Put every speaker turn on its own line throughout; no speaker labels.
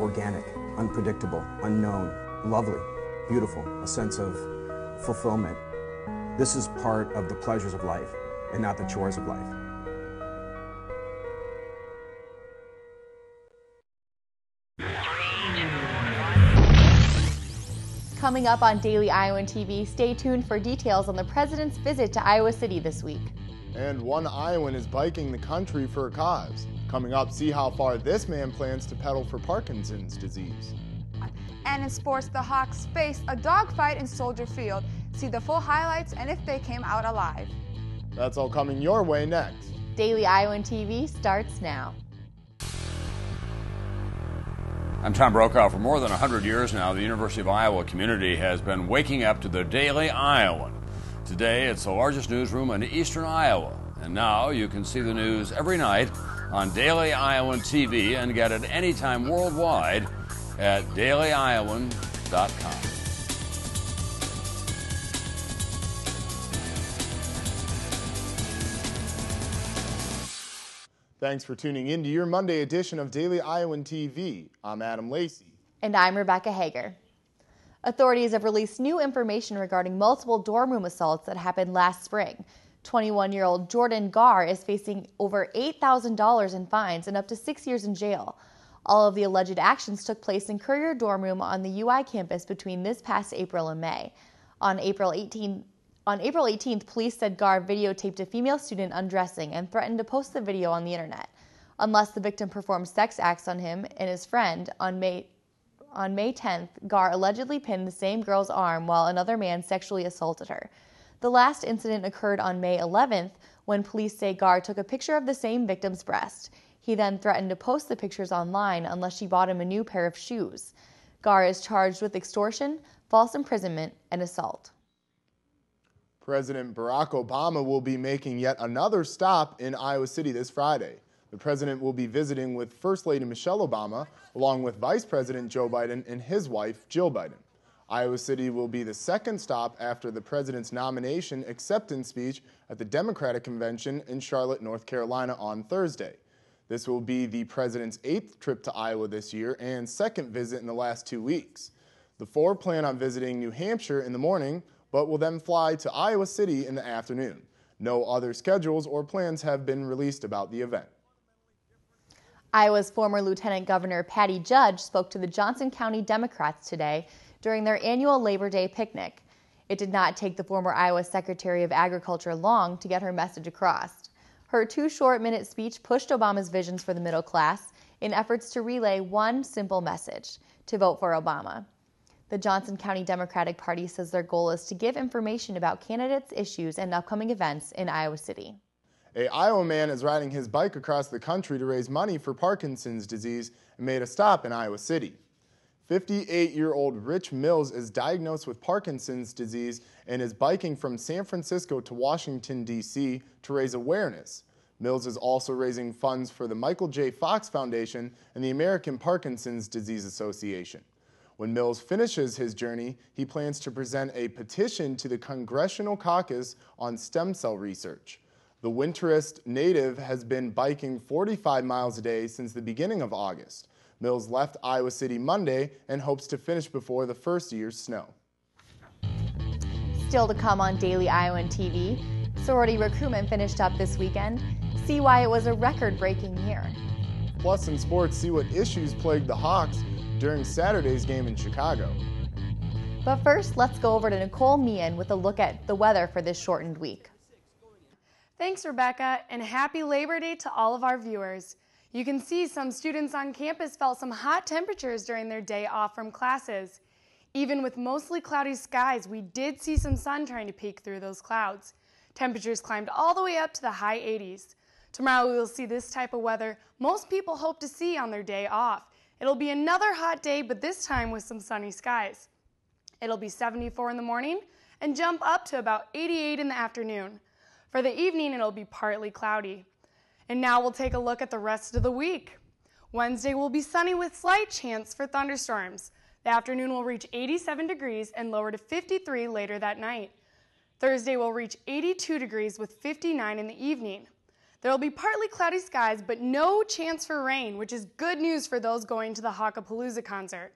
organic, unpredictable, unknown, lovely, beautiful, a sense of fulfillment. This is part of the pleasures of life and not the chores of life.
Coming up on Daily Iowan TV, stay tuned for details on the president's visit to Iowa City this week.
And one Iowan is biking the country for a cause. Coming up, see how far this man plans to pedal for Parkinson's disease.
And in sports, the Hawks faced a dogfight in Soldier Field. See the full highlights and if they came out alive.
That's all coming your way next.
Daily Iowan TV starts now.
I'm Tom Brokaw. For more than 100 years now, the University of Iowa community has been waking up to the Daily Iowan. Today, it's the largest newsroom in eastern Iowa. And now you can see the news every night on Daily Iowan TV and get it anytime worldwide at dailyiowan.com.
Thanks for tuning in to your Monday edition of Daily Iowan TV. I'm Adam Lacey.
And I'm Rebecca Hager. Authorities have released new information regarding multiple dorm room assaults that happened last spring. 21-year-old Jordan Garr is facing over $8,000 in fines and up to 6 years in jail. All of the alleged actions took place in Courier dorm room on the UI campus between this past April and May. On April 18th, police said Garr videotaped a female student undressing and threatened to post the video on the internet. Unless the victim performed sex acts on him and his friend, on May 10th, Garr allegedly pinned the same girl's arm while another man sexually assaulted her. The last incident occurred on May 11th when police say Garr took a picture of the same victim's breast. He then threatened to post the pictures online unless she bought him a new pair of shoes. Garr is charged with extortion, false imprisonment, and assault.
President Barack Obama will be making yet another stop in Iowa City this Friday. The president will be visiting with First Lady Michelle Obama, along with Vice President Joe Biden and his wife, Jill Biden. Iowa City will be the second stop after the president's nomination acceptance speech at the Democratic Convention in Charlotte, North Carolina on Thursday. This will be the president's 8th trip to Iowa this year and second visit in the last 2 weeks. The four plan on visiting New Hampshire in the morning, but will then fly to Iowa City in the afternoon. No other schedules or plans have been released about the event.
Iowa's former Lieutenant Governor Patty Judge spoke to the Johnson County Democrats today during their annual Labor Day picnic. It did not take the former Iowa Secretary of Agriculture long to get her message across. Her 2 short-minute speech pushed Obama's visions for the middle class in efforts to relay one simple message: to vote for Obama. The Johnson County Democratic Party says their goal is to give information about candidates, issues, and upcoming events in Iowa City.
An Iowa man is riding his bike across the country to raise money for Parkinson's disease and made a stop in Iowa City. 58-year-old Rich Mills is diagnosed with Parkinson's disease and is biking from San Francisco to Washington, D.C. to raise awareness. Mills is also raising funds for the Michael J. Fox Foundation and the American Parkinson's Disease Association. When Mills finishes his journey, he plans to present a petition to the Congressional Caucus on Stem Cell Research. The Winterist native has been biking 45 miles a day since the beginning of August. Mills left Iowa City Monday and hopes to finish before the first year's snow.
Still to come on Daily Iowan TV, sorority recruitment finished up this weekend. See why it was a record-breaking year.
Plus in sports, see what issues plagued the Hawks during Saturday's game in Chicago.
But first, let's go over to Nicole Meehan with a look at the weather for this shortened week.
Thanks, Rebecca, and happy Labor Day to all of our viewers. You can see some students on campus felt some hot temperatures during their day off from classes. Even with mostly cloudy skies, we did see some sun trying to peek through those clouds. Temperatures climbed all the way up to the high 80s. Tomorrow we will see this type of weather most people hope to see on their day off. It'll be another hot day, but this time with some sunny skies. It'll be 74 in the morning and jump up to about 88 in the afternoon. For the evening, it'll be partly cloudy. And now we'll take a look at the rest of the week. Wednesday will be sunny with slight chance for thunderstorms. The afternoon will reach 87 degrees and lower to 53 later that night. Thursday will reach 82 degrees with 59 in the evening. There will be partly cloudy skies, but no chance for rain, which is good news for those going to the Hawkapalooza concert.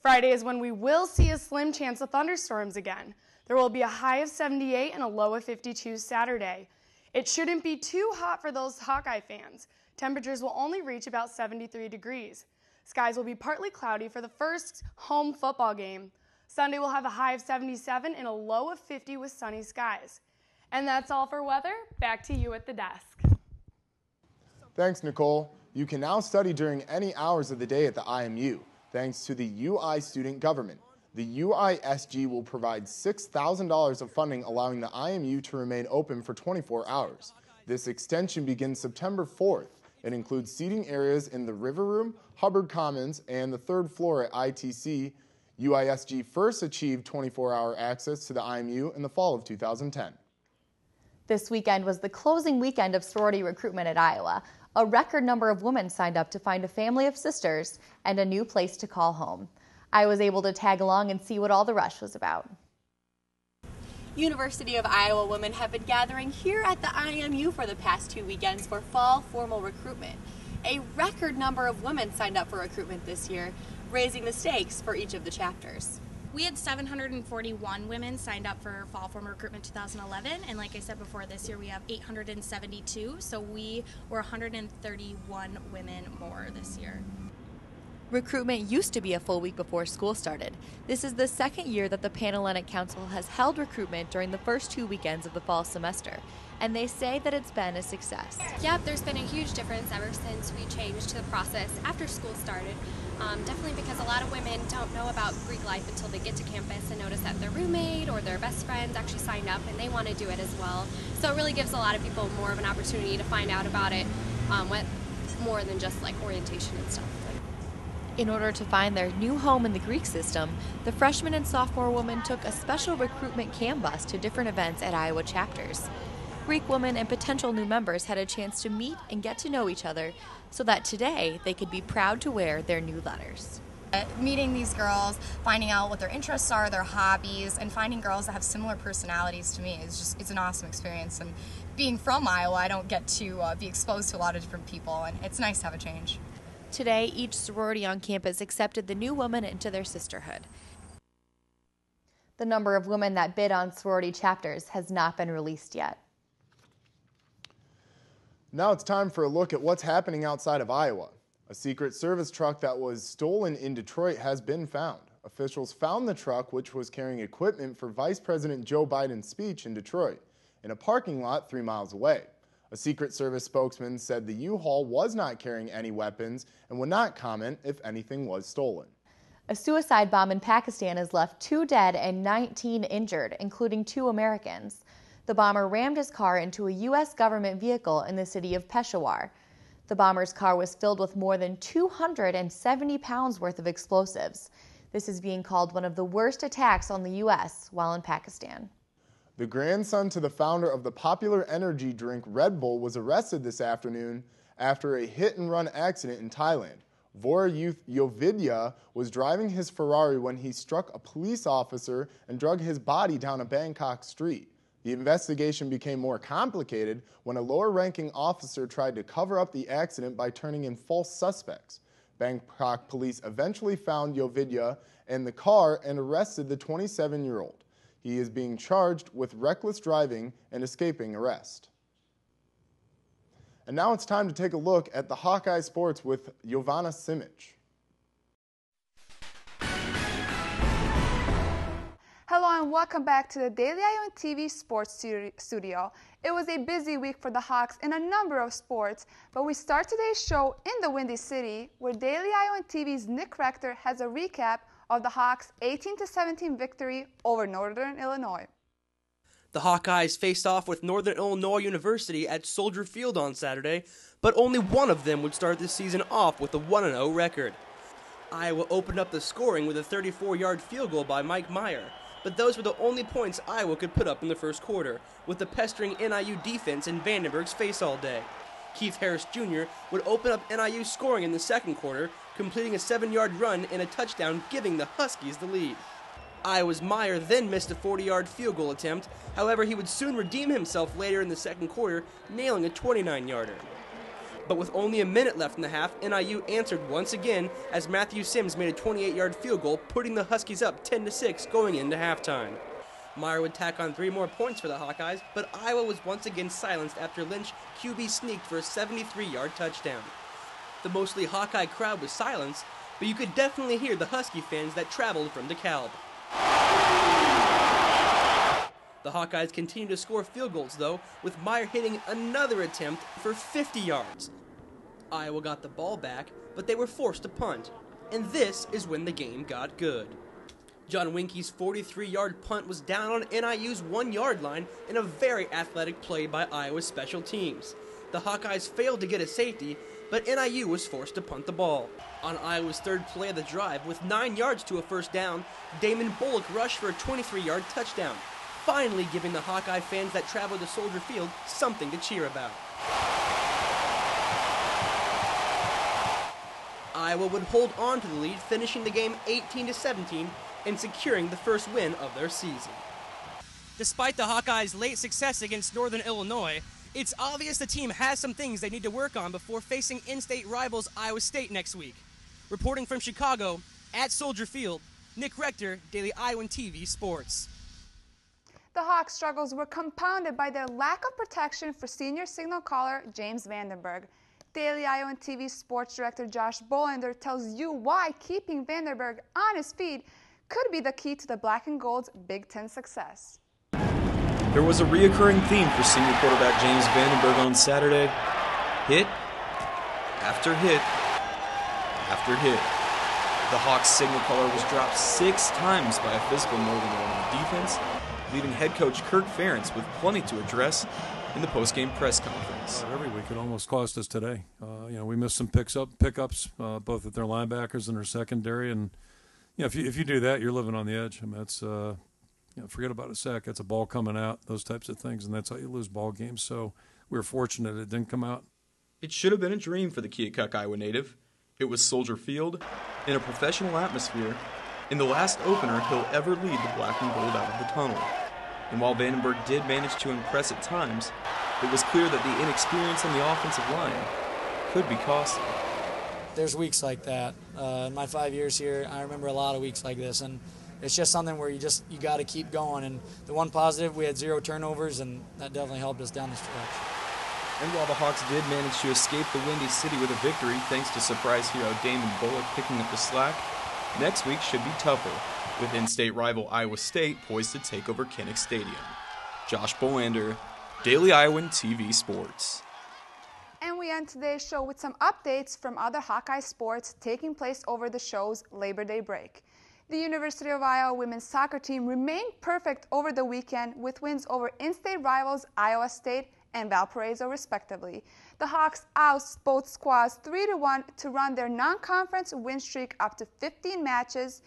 Friday is when we will see a slim chance of thunderstorms again. There will be a high of 78 and a low of 52 Saturday. It shouldn't be too hot for those Hawkeye fans. Temperatures will only reach about 73 degrees. Skies will be partly cloudy for the first home football game. Sunday will have a high of 77 and a low of 50 with sunny skies. And that's all for weather. Back to you at the desk.
Thanks, Nicole. You can now study during any hours of the day at the IMU, thanks to the UI student government. The UISG will provide $6,000 of funding, allowing the IMU to remain open for 24 hours. This extension begins September 4th. It includes seating areas in the River Room, Hubbard Commons, and the third floor at ITC. UISG first achieved 24-hour access to the IMU in the fall of 2010.
This weekend was the closing weekend of sorority recruitment at Iowa. A record number of women signed up to find a family of sisters and a new place to call home. I was able to tag along and see what all the rush was about. University of Iowa women have been gathering here at the IMU for the past 2 weekends for fall formal recruitment. A record number of women signed up for recruitment this year, raising the stakes for each of the chapters.
We had 741 women signed up for Fall Formal Recruitment 2011, and like I said before, this year we have 872, so we were 131 women more this year.
Recruitment used to be a full week before school started. This is the second year that the Panhellenic Council has held recruitment during the first 2 weekends of the fall semester, and they say that it's been a success.
Yep, there's been a huge difference ever since we changed the process after school started. Definitely because a lot of women don't know about Greek life until they get to campus and notice that their roommate or their best friends actually signed up and they want to do it as well. So it really gives a lot of people more of an opportunity to find out about it, more than just like orientation and stuff.
In order to find their new home in the Greek system, the freshman and sophomore women took a special recruitment CAM bus to different events at Iowa chapters. Greek women and potential new members had a chance to meet and get to know each other so that today they could be proud to wear their new letters.
Meeting these girls, finding out what their interests are, their hobbies, and finding girls that have similar personalities to me it's an awesome experience. And being from Iowa, I don't get to be exposed to a lot of different people, and it's nice to have a change.
Today, each sorority on campus accepted the new woman into their sisterhood. The number of women that bid on sorority chapters has not been released yet.
Now it's time for a look at what's happening outside of Iowa. A Secret Service truck that was stolen in Detroit has been found. Officials found the truck, which was carrying equipment for Vice President Joe Biden's speech in Detroit, in a parking lot 3 miles away. A Secret Service spokesman said the U-Haul was not carrying any weapons and would not comment if anything was stolen.
A suicide bomb in Pakistan has left 2 dead and 19 injured, including 2 Americans. The bomber rammed his car into a U.S. government vehicle in the city of Peshawar. The bomber's car was filled with more than 270 pounds worth of explosives. This is being called one of the worst attacks on the U.S. while in Pakistan.
The grandson to the founder of the popular energy drink Red Bull was arrested this afternoon after a hit-and-run accident in Thailand. Vor Yovidya was driving his Ferrari when he struck a police officer and dragged his body down a Bangkok street. The investigation became more complicated when a lower-ranking officer tried to cover up the accident by turning in false suspects. Bangkok police eventually found Yovidya in the car and arrested the 27-year-old. He is being charged with reckless driving and escaping arrest. And now it's time to take a look at the Hawkeye Sports with Iowan Simic.
Hello and welcome back to the Daily Iowan TV Sports Studio. It was a busy week for the Hawks in a number of sports, but we start today's show in the Windy City, where Daily Iowan TV's Nick Rector has a recap of the Hawks' 18-17 victory over Northern Illinois.
The Hawkeyes faced off with Northern Illinois University at Soldier Field on Saturday, but only one of them would start the season off with a 1-0 record. Iowa opened up the scoring with a 34-yard field goal by Mike Meyer, but those were the only points Iowa could put up in the first quarter, with the pestering NIU defense in Vandenberg's face all day. Keith Harris Jr. would open up NIU scoring in the second quarter, completing a 7-yard run and a touchdown, giving the Huskies the lead. Iowa's Meyer then missed a 40-yard field goal attempt. However, he would soon redeem himself later in the second quarter, nailing a 29-yarder. But with only a minute left in the half, NIU answered once again as Matthew Sims made a 28-yard field goal, putting the Huskies up 10-6 going into halftime. Meyer would tack on 3 more points for the Hawkeyes, but Iowa was once again silenced after Lynch QB sneaked for a 73-yard touchdown. The mostly Hawkeye crowd was silenced, but you could definitely hear the Husky fans that traveled from DeKalb. The Hawkeyes continued to score field goals, though, with Meyer hitting another attempt for 50 yards. Iowa got the ball back, but they were forced to punt, and this is when the game got good. John Winke's 43-yard punt was down on NIU's 1-yard line in a very athletic play by Iowa's special teams. The Hawkeyes failed to get a safety, but NIU was forced to punt the ball. On Iowa's third play of the drive, with 9 yards to a first down, Damon Bullock rushed for a 23-yard touchdown, finally giving the Hawkeye fans that traveled to Soldier Field something to cheer about. Iowa would hold on to the lead, finishing the game 18-17 and securing the first win of their season. Despite the Hawkeyes' late success against Northern Illinois, it's obvious the team has some things they need to work on before facing in-state rivals Iowa State next week. Reporting from Chicago, at Soldier Field, Nick Rector, Daily Iowan TV Sports.
The Hawks' struggles were compounded by their lack of protection for senior signal caller James Vandenberg. Daily Iowan TV Sports Director Josh Bolander tells you why keeping Vandenberg on his feet could be the key to the Black and Gold's Big Ten success.
There was a reoccurring theme for senior quarterback James Vandenberg on Saturday. Hit after hit after hit. The Hawks' signal caller was dropped 6 times by a physical Northern Illinois defense, leaving head coach Kirk Ferentz with plenty to address in the postgame press conference.
Every week it almost cost us today. We missed some pickups, both at their linebackers and their secondary, and if you do that, you're living on the edge. I mean, that's forget about a sack. That's a ball coming out, those types of things, and that's how you lose ball games. So we were fortunate it didn't come out.
It should have been a dream for the Keokuk, Iowa native. It was Soldier Field, in a professional atmosphere, in the last opener he'll ever lead the Black and Gold out of the tunnel. And while Vandenberg did manage to impress at times, it was clear that the inexperience on the offensive line could be costly.
There's weeks like that. In my 5 years here, I remember a lot of weeks like this, and it's just something where you got to keep going. And the one positive, we had 0 turnovers, and that definitely helped us down the stretch.
And while the Hawks did manage to escape the Windy City with a victory thanks to surprise hero Damon Bullock picking up the slack, next week should be tougher, with in-state rival Iowa State poised to take over Kinnick Stadium. Josh Bolander, Daily Iowan TV Sports.
And we end today's show with some updates from other Hawkeye sports taking place over the show's Labor Day break. The University of Iowa women's soccer team remained perfect over the weekend with wins over in-state rivals Iowa State and Valparaiso respectively. The Hawks oust both squads 3-1 to run their non-conference win streak up to 15 matches.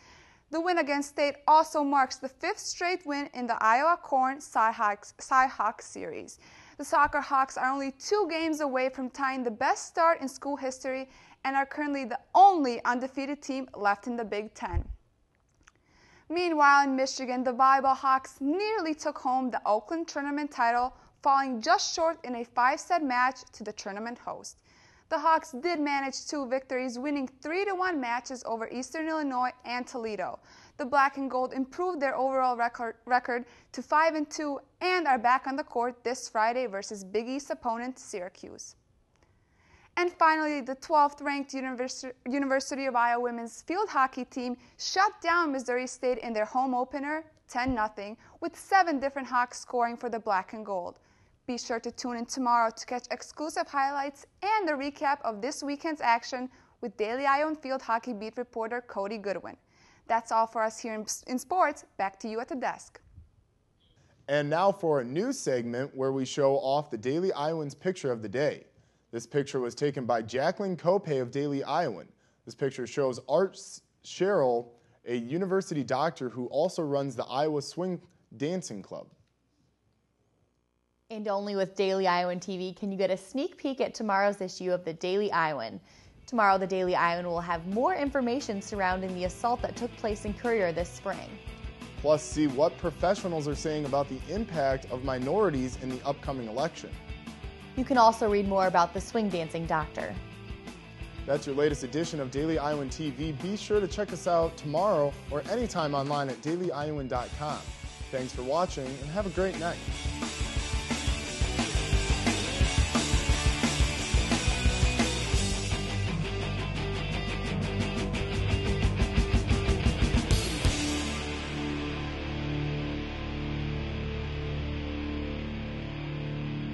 The win against State also marks the 5th straight win in the Iowa Corn Cy-Hawks series. The Soccer Hawks are only 2 games away from tying the best start in school history and are currently the only undefeated team left in the Big Ten. Meanwhile, in Michigan, the volleyball Hawks nearly took home the Oakland tournament title, falling just short in a 5-set match to the tournament host. The Hawks did manage 2 victories, winning 3-1 matches over Eastern Illinois and Toledo. The Black and Gold improved their overall record to 5-2 and are back on the court this Friday versus Big East opponent Syracuse. And finally, the 12th-ranked University of Iowa women's field hockey team shut down Missouri State in their home opener 10-0, with 7 different Hawks scoring for the Black and Gold. Be sure to tune in tomorrow to catch exclusive highlights and a recap of this weekend's action with Daily Iowan field hockey beat reporter Cody Goodwin. That's all for us here in sports. Back to you at the desk.
And now for a new segment where we show off the Daily Iowan's picture of the day. This picture was taken by Jacqueline Kopay of Daily Iowan. This picture shows Art Sherrill, a university doctor who also runs the Iowa Swing Dancing Club.
And only with Daily Iowan TV can you get a sneak peek at tomorrow's issue of the Daily Iowan. Tomorrow, the Daily Iowan will have more information surrounding the assault that took place in Courier this spring.
Plus, see what professionals are saying about the impact of minorities in the upcoming election.
You can also read more about the swing dancing doctor.
That's your latest edition of Daily Iowan TV. Be sure to check us out tomorrow or anytime online at dailyiowan.com. Thanks for watching and have a great night.